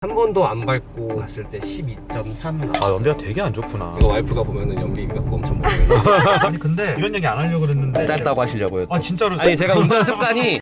한 번도 안 밟고 갔을 때 12.3 아, 연비가 되게 안 좋구나. 이거 와이프가 보면은 연비가 엄청 먹는 아니 근데 이런 얘기 안 하려고 그랬는데 짧다고 하시려고요. 아 진짜로. 아니 제가 운전 습관이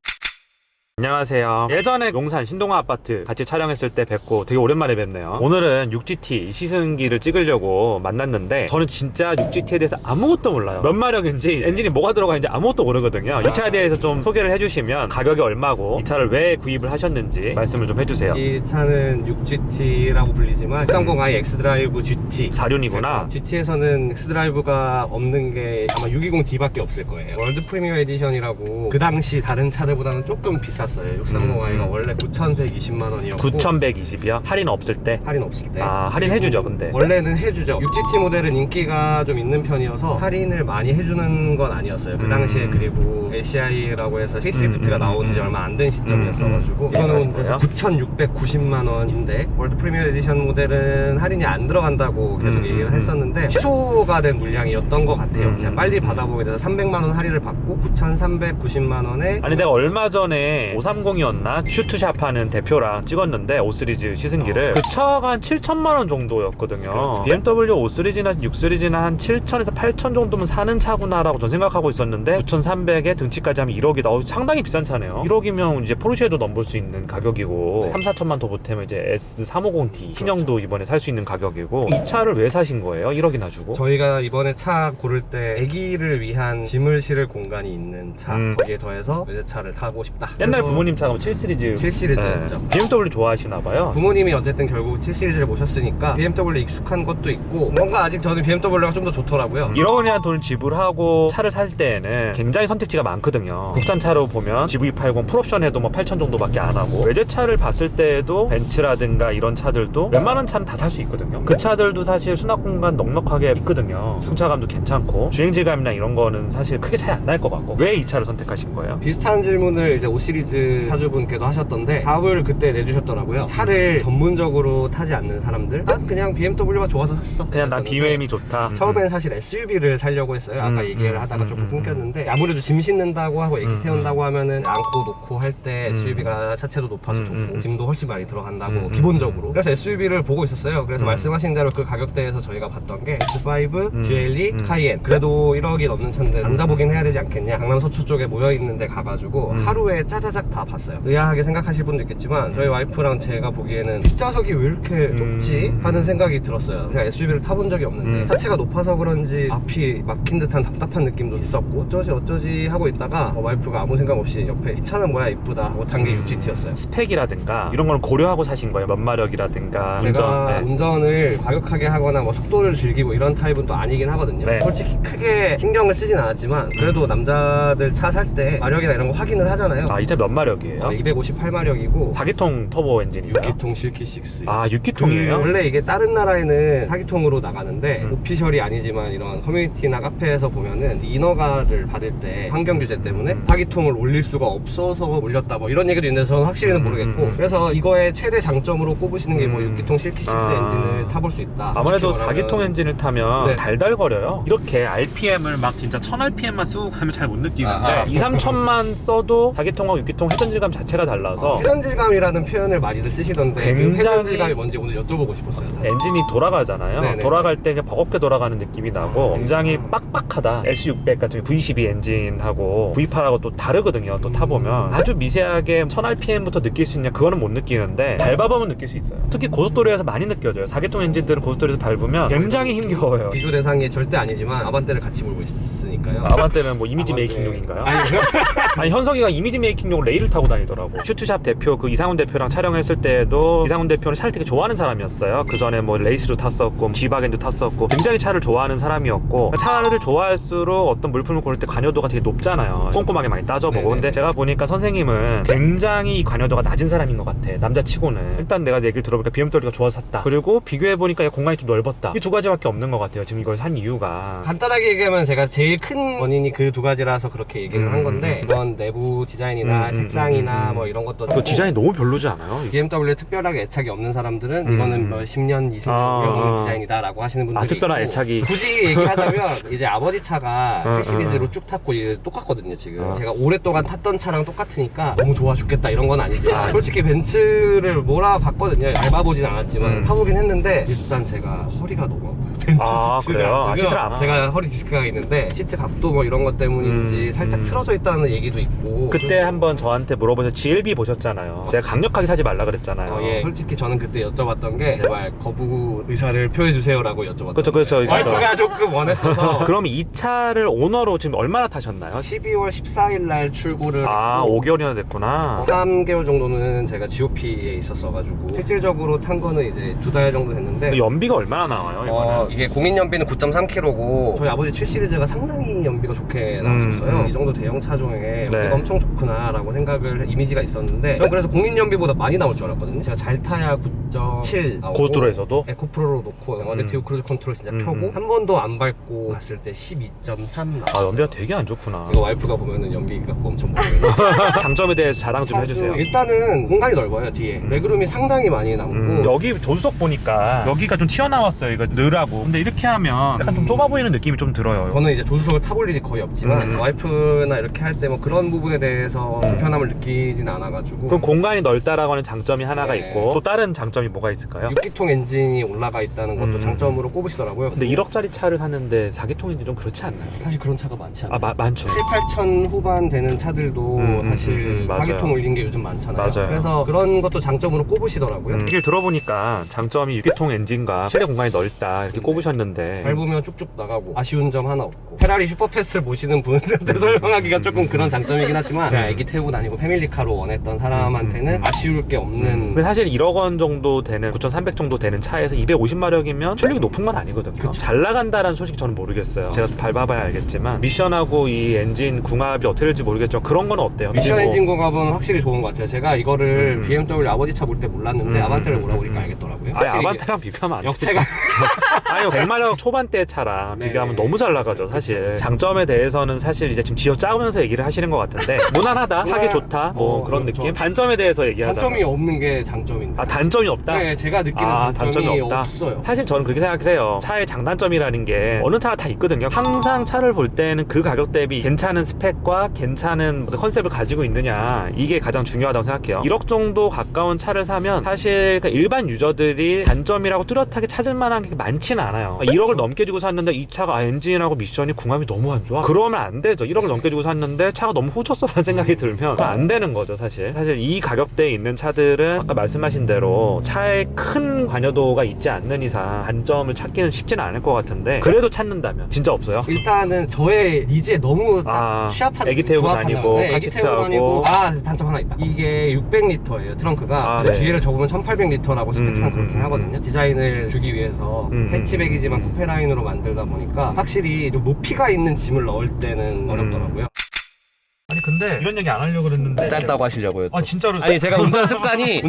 안녕하세요. 예전에 용산 신동아 아파트 같이 촬영했을 때 뵙고 되게 오랜만에 뵙네요. 오늘은 6GT 시승기를 찍으려고 만났는데 저는 진짜 6GT에 대해서 아무것도 몰라요. 몇 마력인지 엔진이 뭐가 들어가 있는지 아무것도 모르거든요. 이 차에 대해서 좀 소개를 해주시면 가격이 얼마고 이 차를 왜 구입을 하셨는지 말씀을 좀 해주세요. 이 차는 6GT라고 불리지만 630i 엑스드라이브 GT 4륜이구나. GT에서는 엑스드라이브가 없는 게 아마 620D밖에 없을 거예요. 월드 프리미어 에디션이라고 그 당시 다른 차들보다는 조금 비쌌어요. 630i가 원래 9,120만 원이었고 9,120이요? 할인 없을 때? 할인 없을 때. 아, 할인 해주죠 근데. 원래는 해주죠. 6GT 모델은 인기가 좀 있는 편이어서 할인을 많이 해주는 건 아니었어요. 그 당시에. 그리고 LCI라고 해서 페이스리프트가 나온 지 얼마 안 된 시점이었어가지고 이거는 그래서 9,690만 원인데 월드 프리미어 에디션 모델은 할인이 안 들어간다고 계속 얘기를 했었는데 취소가 된 물량이었던 것 같아요. 제가 빨리 받아보게 돼서 300만 원 할인을 받고 9,390만 원에. 아니 내가 얼마 전에 530이었나? 슈트샵 하는 대표랑 찍었는데 5 시리즈 시승기를 그 차가 한 7천만 원 정도였거든요. 그렇죠. BMW 5 시리즈나 6 시리즈나 한 7천에서 8천 정도면 사는 차구나라고 전 생각하고 있었는데 9,300에 등치까지 하면 1억이다. 상당히 비싼 차네요. 1억이면 이제 포르쉐도 넘볼 수 있는 가격이고 3, 4천만 더 보태면 이제 S350D 신형도 이번에 살 수 있는 가격이고 이 차를 왜 사신 거예요? 1억이나 주고? 저희가 이번에 차 고를 때 아기를 위한 짐을 실을 공간이 있는 차 거기에 더해서 외제차를 타고 싶다. 옛날 부모님 차가 7 시리즈 7 시리즈였죠. BMW 좋아하시나봐요. 부모님이 어쨌든 결국 7 시리즈를 모셨으니까 BMW 익숙한 것도 있고 뭔가 아직 저는 BMW가 좀 더 좋더라고요. 1억 원이라는 돈을 지불하고 차를 살 때에는 굉장히 선택지가 많거든요. 국산차로 보면 GV80 풀옵션 해도 뭐 8천 정도밖에 안 하고 외제차를 봤을 때에도 벤츠라든가 이런 차들도 웬만한 차는 다 살 수 있거든요. 그 차들도 사실 수납 공간 넉넉하게 있거든요. 승차감도 괜찮고 주행질감이나 이런 거는 사실 크게 차이 안 날 것 같고 왜 이 차를 선택하신 거예요? 비슷한 질문을 이제 5 시리즈 사주분께도 하셨던데 답을 그때 내주셨더라고요. 차를 전문적으로 타지 않는 사람들 그냥 BMW가 좋아서 샀어. 그냥 난 BM이 좋다. 처음엔 사실 SUV를 사려고 했어요. 아까 얘기를 하다가 조금 끊겼는데 아무래도 짐 싣는다고 하고 애기 태운다고 하면은 안고 놓고 할 때 SUV가 차체도 높아서 좋고 짐도 훨씬 많이 들어간다고 기본적으로. 그래서 SUV를 보고 있었어요. 그래서 말씀하신 대로 그 가격대에서 저희가 봤던 게 X5, GLE, 카이엔. 그래도 1억이 넘는 차인데 남자 보긴 해야 되지 않겠냐. 강남 서초 쪽에 모여있는 데 가가지고 하루에 짜자작 다 봤어요. 의아하게 생각하실 분도 있겠지만 저희 와이프랑 제가 보기에는 뒷좌석이 왜 이렇게 좁지? 하는 생각이 들었어요. 제가 SUV를 타본 적이 없는데 차체가 높아서 그런지 앞이 막힌 듯한 답답한 느낌도 있었고 어쩌지 하고 있다가 와이프가 아무 생각 없이 옆에 이 차는 뭐야 이쁘다 하고 탄 게 6GT였어요. 스펙이라든가 이런 걸 고려하고 사신 거예요? 몇 마력이라든가 제가 운전을 과격하게 하거나 뭐 속도를 즐기고 이런 타입은 또 아니긴 하거든요. 네. 솔직히 크게 신경을 쓰진 않았지만 그래도 남자들 차 살 때 마력이나 이런 거 확인을 하잖아요. 아, 이 차 몇 마력이에요? 258마력이고 4기통 터보 엔진이에요? 6기통 실키6. 아, 6기통이에요? 원래 이게 다른 나라에는 4기통으로 나가는데 오피셜이 아니지만 이런 커뮤니티나 카페에서 보면은 인허가를 받을 때 환경 규제 때문에 4기통을 올릴 수가 없어서 올렸다 뭐 이런 얘기도 있는데 저는 확실히는 모르겠고 그래서 이거의 최대 장점으로 꼽으시는 게 뭐 6기통 실키6 엔진을 타볼 수 있다. 아무래도 솔직히 4기통 엔진을 타면 네. 달달거려요. 이렇게 RPM을 막 진짜 1000rpm만 쓰고 가면 잘 못 느끼는데 2, 3천만 써도 4기통하고 6기통 회전질감 자체가 달라서 회전질감이라는 표현을 많이들 쓰시던데 그 굉장히- 회전질감이 뭔지 오늘 여쭤보고 싶었어요. 엔진이 돌아가잖아요. 네네. 돌아갈 때 그냥 버겁게 돌아가는 느낌이 나고 굉장히 빡빡하다. S600 같은 V12 엔진하고 V8하고 또 다르거든요. 또 타보면 아주 미세하게 1000rpm부터 느낄 수 있냐 그거는 못 느끼는데 밟아보면 느낄 수 있어요. 특히 고속도로에서 많이 느껴져요. 4기통 엔진들은 고속도로에서 밟으면 굉장히 힘겨워요. 비교 대상이 절대 아니지만 아반떼를 같이 몰고 있으니까요. 아반떼는 뭐 이미지 아반떼. 메이킹용인가요? 아니, 아니 현석이가 이미지 메이킹용 레일을 타고 다니더라고. 슈트샵 대표 그 이상훈 대표랑 촬영했을 때도 이상훈 대표는 차를 되게 좋아하는 사람이었어요. 그 전에 뭐 레이스도 탔었고 G바겐도 탔었고 굉장히 차를 좋아하는 사람이었고 차를 좋아할수록 어떤 물품을 고를 때 관여도가 되게 높잖아요. 꼼꼼하게 많이 따져보고. 네네. 근데 제가 보니까 선생님은 굉장히 관여도가 낮은 사람인 것 같아. 남자치고는. 일단 내가 얘기를 들어보니까 BMW가 좋아서 샀다. 그리고 비교해보니까 공간이 좀 넓었다. 이 두 가지밖에 없는 것 같아요. 지금 이걸 산 이유가. 간단하게 얘기하면 제가 제일 큰 원인이 그 두 가지라서 그렇게 얘기를 한 건데 이건 내부 디자인이나 색상이나 뭐 이런 것도 그 디자인 너무 별로지 않아요? BMW에 특별하게 애착이 없는 사람들은 이거는 뭐 10년, 20년 넘은 디자인이다라고 하시는 분들이 특별한 있고, 애착이. 굳이 얘기하자면 이제 아버지 차가 7 시리즈로 쭉 탔고 이게 똑같거든요 지금. 제가 오랫동안 탔던 차랑 똑같으니까 너무 좋아 죽겠다 이런 건 아니지만 솔직히 벤츠를 몰아봤거든요. 밟아보진 않았지만 타보긴 했는데 일단 제가 허리가 너무 아파요. 벤츠 시트가 그래요? 지금 시트를 안 제가 허리 디스크가 있는데 시트 각도 뭐 이런 것 때문인지 살짝 틀어져 있다는 얘기도 있고. 그때 한번 저한테 물어보셔서 GLB 보셨잖아요. 제가 강력하게 사지 말라 그랬잖아요. 예. 솔직히 저는 그때 여쭤봤던 게 제발 거부 의사를 표해주세요라고 여쭤봤던 그렇죠. 와이프가 조금 원했어서. 그럼 이 차를 오너로 지금 얼마나 타셨나요? 12월 14일 날 출고를 했고 5개월이나 됐구나. 3개월 정도는 제가 GOP에 있었어가지고 실질적으로 탄 거는 이제 2달 정도 됐는데 연비가 얼마나 나와요, 이거는? 이게 공인 연비는 9.3km고 저희 아버지 7 시리즈가 상당히 연비가 좋게 나왔었어요. 이 정도 대형 차종에 연비가 엄청 좋구나 라고 생각을 이미지가 있었는데 저는 그래서 공인 연비보다 많이 나올 줄 알았거든요. 제가 잘 타야 9.7 나오고 고속도로에서도? 에코프로로 놓고 어댑티브 크루즈 컨트롤 진짜 켜고 한 번도 안 밟고 갔을 때 12.3 나왔어요. 연비가 되게 안 좋구나. 이거 와이프가 보면은 연비 갖고 엄청 보여요. 장점에 대해서 자랑 좀 해주세요. 일단은 공간이 넓어요 뒤에. 레그룸이 상당히 많이 남고 여기 조수석 보니까 여기가 좀 튀어나왔어요. 이거 넣으라고. 근데 이렇게 하면 약간 좀 좁아 보이는 느낌이 좀 들어요. 저는 이제 조수석을 타볼 일이 거의 없지만 와이프나 이렇게 할 때 뭐 그런 부분에 대해서 불편함을 느끼진 않아가지고. 그럼 공간이 넓다라고 하는 장점이 하나가 네. 있고 또 다른 장점이 뭐가 있을까요? 6기통 엔진이 올라가 있다는 것도 장점으로 꼽으시더라고요. 근데 1억짜리 차를 샀는데 4기통인지 좀 그렇지 않나요? 사실 그런 차가 많지 않아요. 많죠. 7, 8천 후반 되는 차들도 사실 맞아요. 4기통 올린 게 요즘 많잖아요. 맞아요. 그래서 그런 것도 장점으로 꼽으시더라고요. 얘기를 들어보니까 장점이 6기통 엔진과 실내 공간이 넓다 이렇게 꼽으셨는데 밟으면 쭉쭉 나가고 아쉬운 점 하나 없고 페라리 슈퍼패스를 모시는 분들한테 설명하기가 조금 그런 장점이긴 하지만 그냥 애기 태우고 다니고 패밀리카로 원했던 사람한테는 아쉬울 게 없는. 근데 사실 1억 원 정도 되는 9,300 정도 되는 차에서 250마력이면 출력이 높은 건 아니거든요. 그쵸. 잘 나간다라는 소식 저는 모르겠어요. 제가 좀 밟아봐야 알겠지만 미션하고 이 엔진 궁합이 어떻게 될지 모르겠지만 그런 건 어때요? 미션 엔진 궁합은 확실히 좋은 것 같아요. 제가 이거를 BMW 아버지 차 볼 때 몰랐는데 아반떼를 몰아보니까 알겠더라고요. 아니 확실히 아반떼랑 비교하면 안 되죠. 역체가 아니 100마력 초반대 차랑 네. 비교하면 너무 잘 나가죠 사실. 장점에 대해서는 사실 이제 지금 쥐어 짜면서 얘기를 하시는 것 같은데 무난하다, 타기 좋다 뭐 그런 그렇죠. 느낌. 단점에 대해서 얘기하자면 단점이 없는 게 장점인데. 단점이 없다? 네, 제가 느끼는 단점이 없다? 없어요. 사실 저는 그렇게 생각을 해요. 차의 장단점이라는 게 어느 차가 다 있거든요. 항상 차를 볼 때는 그 가격 대비 괜찮은 스펙과 괜찮은 컨셉을 가지고 있느냐, 이게 가장 중요하다고 생각해요. 1억 정도 가까운 차를 사면 사실 일반 유저들이 단점이라고 뚜렷하게 찾을 만한 게 많지는 않아요. 1억을 넘게 주고 샀는데 이 차가 엔진하고 미션이 궁합이 너무 안 좋아? 그러면 안 되죠. 1억을 넘게 주고 샀는데 차가 너무 후졌어라는 생각이 들면 안 되는 거죠 사실. 사실 이 가격대에 있는 차들은 아까 말씀하신 대로 차에 큰 관여도가 있지 않는 이상 단점을 찾기는 쉽지는 않을 것 같은데 그래도 찾는다면 진짜 없어요? 일단은 저의 니즈에 너무 딱 취합한 애기 태우고 부합하는, 다니고 네, 애기 태우고 다니고 단점 하나 있다. 이게 600리터예요 트렁크가. 네. 뒤에를 접으면 1800리터라고 스펙상 그렇긴 하거든요. 디자인을 주기 위해서 패치백이지만 쿠페라인으로 만들다 보니까 확실히 좀 높이가 있는 짐을 넣을 때는 어렵더라고요. 아니 근데 이런 얘기 안 하려고 그랬는데 짧다고 하시려고요. 또. 진짜로? 아니 제가 운전 습관이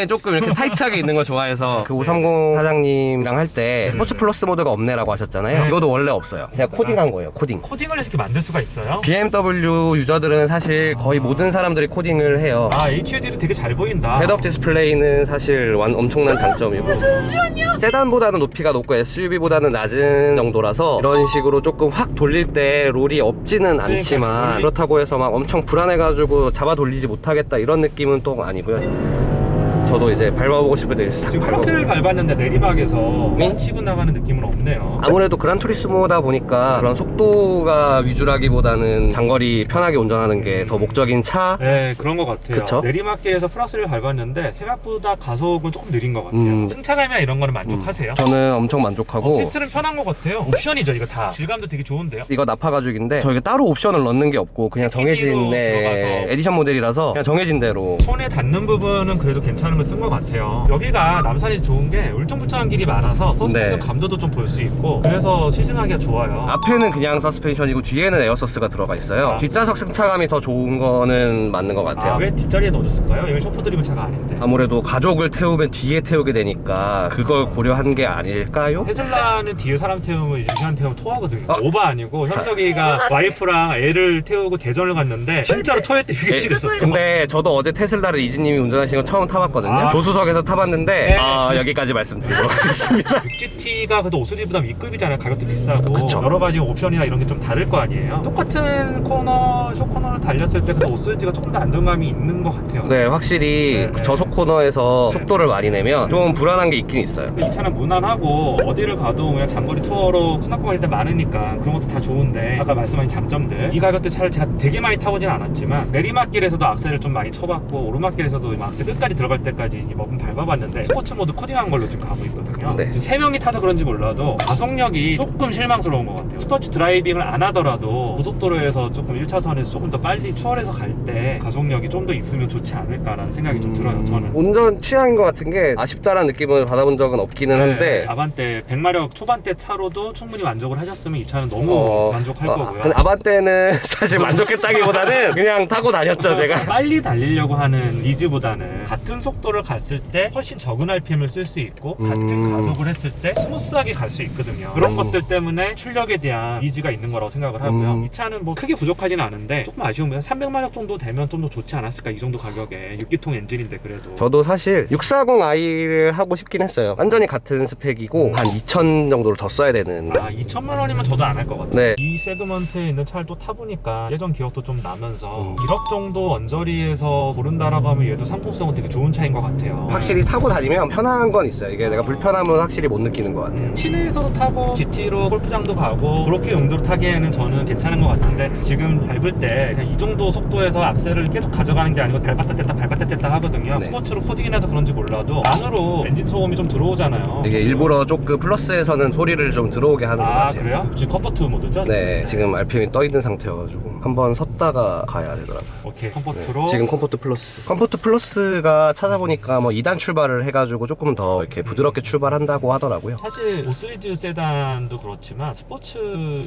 조금 이렇게 타이트하게 있는 걸 좋아해서 그 530 사장님이랑 할 때 스포츠 플러스 모드가 없네라고 하셨잖아요. 네. 이것도 원래 없어요. 제가 코딩한 거예요. 코딩을 해서 이렇게 만들 수가 있어요? BMW 유저들은 사실 거의 모든 사람들이 코딩을 해요. HUD도 되게 잘 보인다. 헤드업 디스플레이는 사실 엄청난 장점이고 잠시만요. 세단보다는 높이가 높고 SUV보다는 낮은 정도라서 이런 식으로 조금 확 돌릴 때 롤이 없지는 않지만 그렇다고 해서 막 엄청 불안해가지고 잡아 돌리지 못하겠다 이런 느낌은 또 아니고요. 저도 이제 밟아보고 싶을 때 싹 지금 밟아보고. 크락스를 밟았는데 내리막에서 치고 나가는 느낌은 없네요. 아무래도 그란투리스모다 보니까 그런 속도가 위주라기보다는 장거리 편하게 운전하는 게 더 목적인 차. 네, 그런 것 같아요. 그쵸? 내리막길에서 플러스를 밟았는데 생각보다 가속은 조금 느린 것 같아요. 승차감이나 이런 거는 만족하세요? 저는 엄청 만족하고 시트는 편한 것 같아요. 옵션이죠 이거 다. 질감도 되게 좋은데요? 이거 나파 가죽인데 저희가 따로 옵션을 넣는 게 없고 그냥 정해진 들어가서. 에디션 모델이라서 그냥 정해진 대로. 손에 닿는 부분은 그래도 괜찮은 거 마음을 쓴 것 같아요. 여기가 남산이 좋은 게 울퉁불퉁한 길이 많아서 서스펜션 네. 감도도 좀 볼 수 있고 그래서 시승하기가 좋아요. 앞에는 그냥 서스펜션이고 뒤에는 에어서스가 들어가 있어요. 아, 뒷좌석 승차감이 더 좋은 거는 맞는 것 같아요. 왜 뒷자리에 넣어줬을까요? 여기 쇼프 드리븐 차가 아닌데. 아무래도 가족을 태우면 뒤에 태우게 되니까 그걸 고려한 게 아닐까요? 테슬라는 뒤에 사람 태우면 유시한 태우면 토하거든요. 오바 아니고 현석이가 와이프랑 애를 태우고 대전을 갔는데 진짜로 토했대. 휴게실에서. 근데 저도 어제 테슬라를 이지님이 운전하신 거 처음 타봤거든요. 아. 조수석에서 타봤는데 네. 여기까지 말씀드리도록 하겠습니다. 6GT가 그래도 오스리보다 윗급이잖아요. 가격도 비싸고 그쵸. 여러 가지 옵션이나 이런 게 좀 다를 거 아니에요. 똑같은 코너, 쇼 코너를 달렸을 때 그래도 오스리가 조금 더 안정감이 있는 것 같아요. 네, 확실히 네. 저속 코너에서 속도를 많이 내면 좀 불안한 게 있긴 있어요. 이 차는 무난하고 어디를 가도 그냥 장거리 투어로 수납공 갈 때 많으니까 그런 것도 다 좋은데 아까 말씀하신 장점들 이 가격대 차를 제가 되게 많이 타보진 않았지만 내리막길에서도 악셀을 좀 많이 쳐봤고 오르막길에서도 악셀 끝까지 들어갈 때까지 머분 밟아봤는데 스포츠 모드 코딩한 걸로 지금 가고 있거든요. 네. 지금 3명이 타서 그런지 몰라도 가속력이 조금 실망스러운 것 같아요. 스포츠 드라이빙을 안 하더라도 고속도로에서 조금 1차선에서 조금 더 빨리 추월해서 갈 때 가속력이 좀 더 있으면 좋지 않을까라는 생각이 좀 들어요. 저는 운전 취향인 것 같은 게 아쉽다라는 느낌을 받아본 적은 없기는 한데 네, 아반떼 100마력 초반대 차로도 충분히 만족을 하셨으면 이 차는 너무 만족할 거고요. 근데 아반떼는 사실 만족했다기보다는 그냥 타고 다녔죠 제가. 빨리 달리려고 하는 리즈보다는 같은 속도를 갔을 때 훨씬 적은 RPM을 쓸 수 있고 같은 가속을 했을 때 스무스하게 갈 수 있거든요. 그런 것들 때문에 출력에 대한 니즈가 있는 거라고 생각을 하고요. 이 차는 뭐 크게 부족하지는 않은데 조금 아쉬운 게 300마력 정도 되면 좀 더 좋지 않았을까 이 정도 가격에 6기통 엔진인데 그래도 저도 사실 640i를 하고 싶긴 했어요. 완전히 같은 스펙이고 한 2,000 정도를 더 써야 되는. 2천만 원이면 저도 안 할 것 같아요. 네. 이 세그먼트에 있는 차를 또 타보니까 예전 기억도 좀 나면서 1억 정도 언저리에서 고른다라고 하면 얘도 상품성은 되게 좋은 차인 것 같아요. 확실히 타고 다니면 편한 건 있어요. 이게 내가 불편함은 확실히 못 느끼는 것 같아요. 시내에서도 타고 GT로 골프장도 가고 그렇게 용도로 타기에는 저는 괜찮은 것 같은데 지금 밟을 때 그냥 이 정도 속도에서 악셀을 계속 가져가는 게 아니고 밟았다 뗐다 하거든요. 네. 스포츠로 코딩이라서 그런지 몰라도 안으로 엔진 소음이 좀 들어오잖아요. 이게 일부러 조금 플러스에서는 소리를 좀 들어오게 하는 것 같아요. 그래요? 지금 컴포트 모드죠? 네, 지금 RPM이 떠 있는 상태여가지고 한번 섰다가 가야 되더라고요. 오케이 네, 컴포트로 지금 컴포트 플러스. 컴포트 플러스가 찾아보니까 뭐 2단 출발을 해가지고 조금 더 이렇게 부드럽게 출발한다고 하더라고요. 사실 오스리즈 세단도 그렇지만 스포츠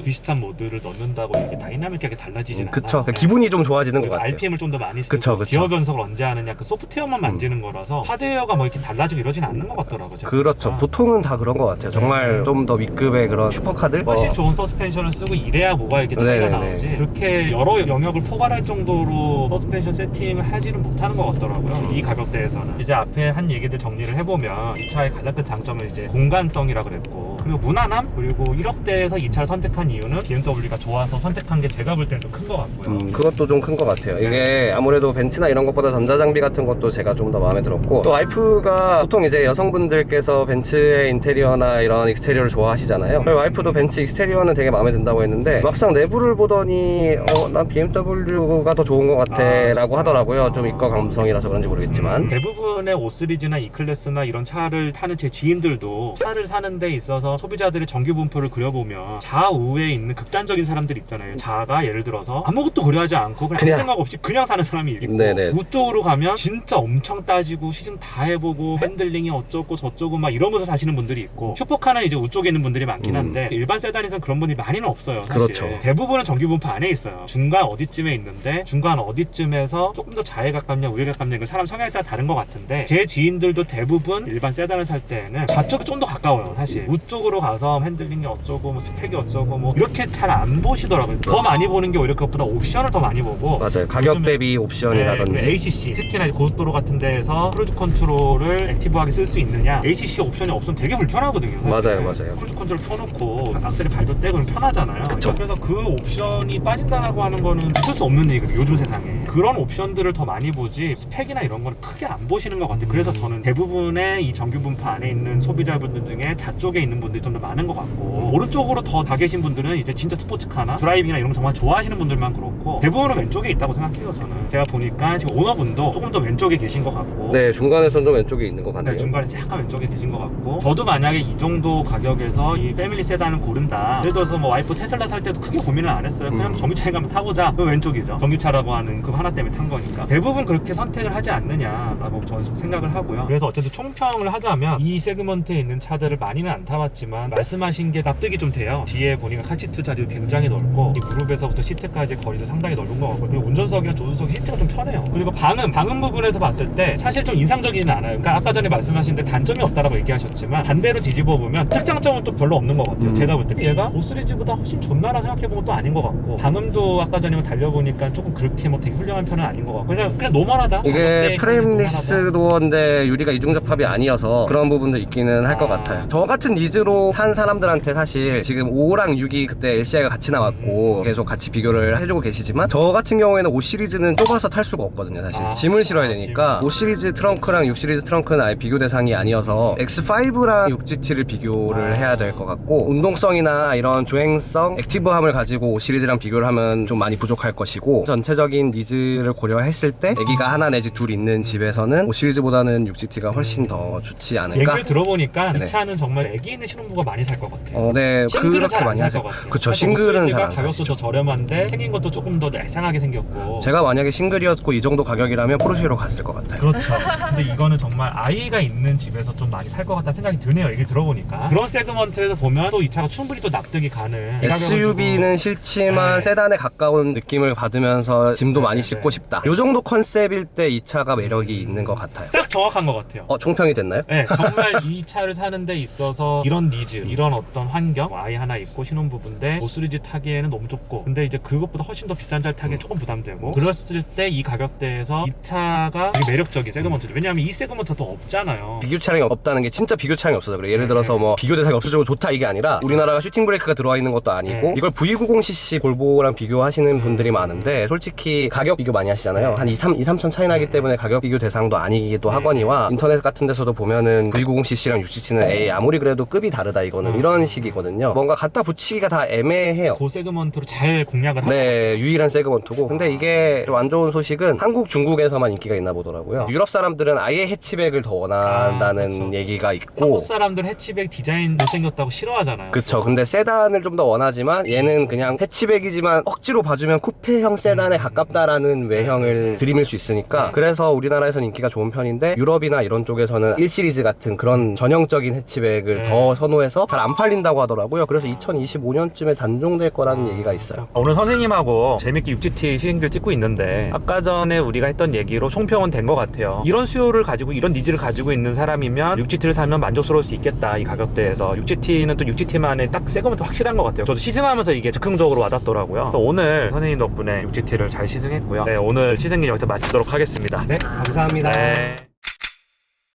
비슷한 모드를 넣는다고 이게 다이나믹하게 달라지진 않아요. 그쵸. 기분이 좀 좋아지는 것 그리고 같아요. RPM을 좀 더 많이 쓰고 그쵸. 기어 변속을 언제 하느냐 그 소프트웨어만 만지는 거라서 하드웨어가 뭐 이렇게 달라지고 이러진 않는 것 같더라고요. 제가 그렇죠. 보니까. 보통은 다 그런 것 같아요. 정말 네. 좀 더 윗급의 그런 슈퍼카들? 훨씬 좋은 서스펜션을 쓰고 이래야 뭐가 이렇게 차이가 네네네. 나오지 그렇게 여러 영역을 포괄할 정도로 서스펜션 세팅을 하지는 못하는 것 같더라고요. 이 가격대에서는 이제 앞에 한 얘기들 정리를 해보면 이 차의 가장 큰 장점은 이제 공간성이라 그랬고 그리고 무난함 그리고 1억대에서 이 차를 선택한 이유는 BMW가 좋아서 선택한 게 제가 볼 때는 좀 큰 것 같고요. 그것도 좀 큰 것 같아요. 이게 아무래도 벤츠나 이런 것보다 전자장비 같은 것도 제가 좀 더 마음에 들었고 또 와이프가 보통 이제 여성분들께서 벤츠의 인테리어나 이런 익스테리어를 좋아하시잖아요. 와이프도 벤츠 익스테리어는 되게 마음에 든다고 했는데 막상 내부를 보더니 난 BMW가 더 좋은 것 같아 라고 하더라고요. 좀 이과 감성이라서 그런지 모르겠지만 대부분의 5시리즈나 E클래스나 이런 차를 타는 제 지인들도 차를 사는 데 있어서 소비자들의 정규 분포를 그려보면 좌우에 있는 극단적인 사람들 있잖아요. 좌가 예를 들어서 아무것도 고려하지 않고 그냥 아무 생각 없이 그냥 사는 사람이 있고 네네. 우쪽으로 가면 진짜 엄청 따지고 시승 다 해보고 핸들링이 어쩌고 저쩌고 막 이러면서 사시는 분들이 있고 슈퍼카는 이제 우쪽에 있는 분들이 많긴 한데 일반 세단에서는 그런 분이 많이는 없어요. 사실. 그렇죠. 대부분은 정규 분포 안에 있어요. 중간 어디쯤에 있는데 중간 어디쯤에서 조금 더 좌에 가깝냐 우에 가깝냐 그 사람 성향에 따라 다른 것 같은데 제 지인들도 대부분 일반 세단을 살 때는 좌쪽이 좀 더 가까워요. 사실 우쪽으로 가서 핸들링이 어쩌고 뭐 스펙이 어쩌고 뭐 이렇게 잘 안 보시더라고요. 더 많이 보는 게 오히려 그것보다 옵션을 더 많이 보고 맞아요. 가격 대비 옵션이라든지 네, ACC 특히나 고속도로 같은 데에서 크루즈 컨트롤을 액티브하게 쓸 수 있느냐 ACC 옵션이 없으면 되게 불편하거든요. 사실. 맞아요. 크루즈 컨트롤 켜놓고 악셀을 밟을 때 그럼 편하잖아요. 그쵸. 그래서 그 옵션이 빠진다라고 하는 거는 있을 수 없는 얘기거든요. 요즘 세상에 그런 옵션들을 더 많이 보지 스펙이나 이런 거는 크게 안 보시는 것 같아요. 그래서 저는 대부분의 이 정규 분포 안에 있는 소비자분들 중에 좌쪽에 있는 분들이 좀 더 많은 것 같고 오른쪽으로 더 가 계신 분들은 이제 진짜 스포츠카나 드라이빙이나 이런 거 정말 좋아하시는 분들만 그렇고 대부분은 왼쪽에 있다고 생각해요. 저는 제가 보니까 지금 오너분도 조금 더 왼쪽에 계신 것 같고 네, 중간에서는 좀 왼쪽에 있는 것 같네요. 네, 중간에 약간 왼쪽에 계신 것 같고 저도 만약에 이 정도 가격에서 이 패밀리 세단을 고른다 예를 들어서 뭐 와이프 테슬라 살 때도 크게 고민을 안 했어요. 그냥 전기차에 가면 타보자. 그 왼쪽이죠. 전기차라고 하는 그 하나 때문에 탄 거니까 대부분 그렇게 선택을 하지 않느냐라고 저는 생각을 하고요. 그래서 어쨌든 총평을 하자면 이 세그먼트에 있는 차들을 많이는 안 타봤지만 말씀하신 게 납득이 좀 돼요. 뒤에 보니까 카시트 자리도 굉장히 넓고 이 무릎에서부터 시트까지 거리도 상당히 넓은 것 같고, 그리고 운전석이랑 조수석 시트가 좀 편해요. 그리고 방음 부분에서 봤을 때 사실 좀 인상적이진 않아요. 그러니까 아까 전에 말씀하신 데 단점이 없다라고 얘기하셨지만 반대로 뒤집어 보면 특장점은 또 별로 없는 것 같아요. 제가 볼 때 얘가 5시리즈보다 훨씬 좋나라 생각해보면 또 아닌 것 같고, 방음도 아까 전에 달려보니까 조금 그렇게 뭐 되게 훌륭한 편은 아닌 것 같고 그냥 노멀하다. 이게 프레임리스 도어인데 유리가 이중접합이 아니어서 그런 부분도 있기는 할 것 같아요. 저 같은 니즈로 산 사람들한테 사실 지금 5랑 6이 그때 LCI가 같이 나왔고 계속 같이 비교를 해주고 계시지만, 저 같은 경우에는 5 시리즈는 좁아서 탈 수가 없거든요. 사실 짐을 실어야 되니까 5 시리즈 트렁크랑 6 시리즈 트렁크는 아예 비교 대상이 아니어서 X5랑 6GT를 비교를 해야 될 것 같고, 운동성이나 이런 주행성, 액티브함을 가지고 5 시리즈랑 비교를 하면 좀 많이 부족할 것이고, 전체적인 니즈를 고려했을 때 애기가 하나 내지 둘 있는 집에서는 5 시리즈보다는 6GT가 훨씬 더 좋지 않을까. 얘기를 들어보니까 네. 이 차는 정말 애기 있는 신혼부가 많이 살 것 같아요. 네, 싱글은 그렇게 잘 안 많이 살 하죠. 것 같아요. 그쵸, 싱글은 잘 안 가격도 사시죠. 더 저렴한데 생긴 것도 조금 더 날상하게 생겼고. 제가 만약에 싱글이었고 이 정도 가격이라면 포르쉐로 갔을 것 같아요. 그렇죠. 근데 이거는 정말 아이가 있는 집에서 좀 많이 살 것 같다는 생각이 드네요. 얘기를 들어보니까. 그런 세그먼트에서 보면 또 이 차가 충분히 또 납득이 가는. SUV는 싫지만 네. 세단에 가까운 느낌을 받으면서 짐도 많이 네, 싣고 네. 싶다. 이 정도 컨셉일 때 이 차가 매력이 있는 것 같아요. 딱 정확한 것 같아요. 총평이 됐나요? 네, 정말 이 차를 사는 데 있어서 이런 니즈, 이런 어떤 환경, 아이 하나 있고 신혼부부인데 5시리즈 타기에는 너무 좁고, 근데 이제 그것보다 훨씬 더 비싼 차를 타기에 조금 부담되고, 그랬을 때 이 가격대에서 이 차가 되게 매력적인 세그먼트죠. 왜냐하면 이 세그먼트가 더 없잖아요. 비교 차량이 없다는 게 진짜 비교 차량이 없어서 그래. 예를 들어서 뭐 비교 대상이 없어지고 좋다 이게 아니라, 우리나라가 슈팅 브레이크가 들어와 있는 것도 아니고, 이걸 V90cc 볼보랑 비교하시는 분들이 많은데 솔직히 가격 비교 많이 하시잖아요. 한 2-3천 차이 나기 때문에 가격 비교 대상도 아니기도 하거니와, 인터넷 같은 데서도 보면은 V90cc랑 6cc는 에이 아무리 그래도 급이 다르다 이거는 이런 식이거든요. 뭔가 갖다 붙이기가 다 애매해요. 그 세그먼트로 잘 공략을 하고. 네, 유일한 세그먼트고. 근데 이게 좀 안 좋은 소식은 한국, 중국에서만 인기가 있나 보더라고요. 유럽 사람들은 아예 해치백을 더 원한다는 그렇죠. 얘기가 있고, 한국 사람들 해치백 디자인 못생겼다고 싫어하잖아요. 그쵸. 근데 세단을 좀 더 원하지만 얘는 그냥 해치백이지만 억지로 봐주면 쿠페형 세단에 가깝다라는 외형을 들이밀 수 있으니까, 그래서 우리나라에서는 인기가 좋은 편인데 유럽이나 이런 쪽에서는 1시리즈 같은 그런 전형적인 해치백을 더 선호해서 잘 안 팔린다고 하더라고요. 그래서 2025년쯤에 단종될 거라는 얘기가 있어요. 오늘 선생님하고 재밌게 6GT 시승기를 찍고 있는데, 아까 전에 우리가 했던 얘기로 총평은 된 것 같아요. 이런 수요를 가지고 이런 니즈를 가지고 있는 사람이면 6GT를 사면 만족스러울 수 있겠다. 이 가격대에서 6GT는 또 6GT만의 딱 세그먼트 확실한 것 같아요. 저도 시승하면서 이게 즉흥적으로 와닿더라고요. 오늘 선생님 덕분에 6GT를 잘 시승했고요. 네, 오늘 시승기 여기서 마치도록 하겠습니다. 네, 감사합니다. 네.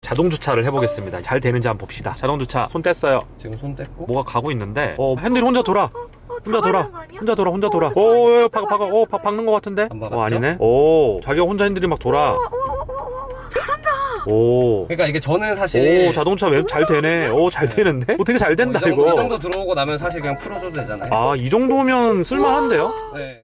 자동 주차를 해보겠습니다. 잘 되는지 한번 봅시다. 자동 주차 손 뗐어요. 지금 손 뗐고 뭐가 가고 있는데, 핸들이 혼자 돌아. 혼자 돌아. 거 아니야? 혼자 돌아. 오, 박는 것 같은데? 안 박았죠? 아니네. 오, 자기가 혼자 핸들이 막 돌아. 잘한다. 오. 그러니까 이게 저는 사실 오, 자동차 왜 잘 되네. 오, 잘 되는데? 오, 되게 잘 된다, 이 이거. 정도 들어오고 나면 사실 그냥 풀어줘도 되잖아요. 아, 이 정도면 쓸만한데요? 네.